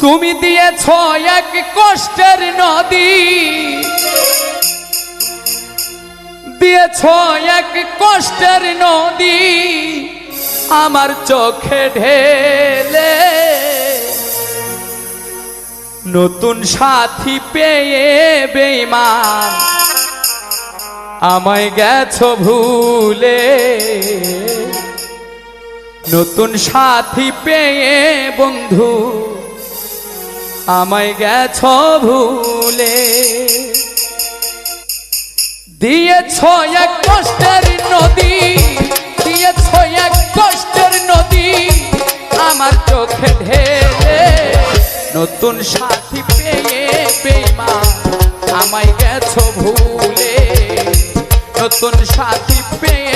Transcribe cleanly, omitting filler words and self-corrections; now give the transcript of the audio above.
তুমি দিয়েছ এক কষ্টের নদী, দিয়েছ এক কষ্টের নদী আমার চোখে ঢেলে। নতুন সাথী পেয়ে বেঈমান আমায় গেছো ভুলে। নতুন সাথী পেয়ে বন্ধু আমায় গেছো ভুলে। দিয়েছ এক কষ্টের নদী, দিয়েছ এক কষ্টের নদী আমার চোখে ঢেলে। নতুন সাথী পেয়ে বেঈমান আমায় গেছো ভুলে। নতুন সাথী পেয়ে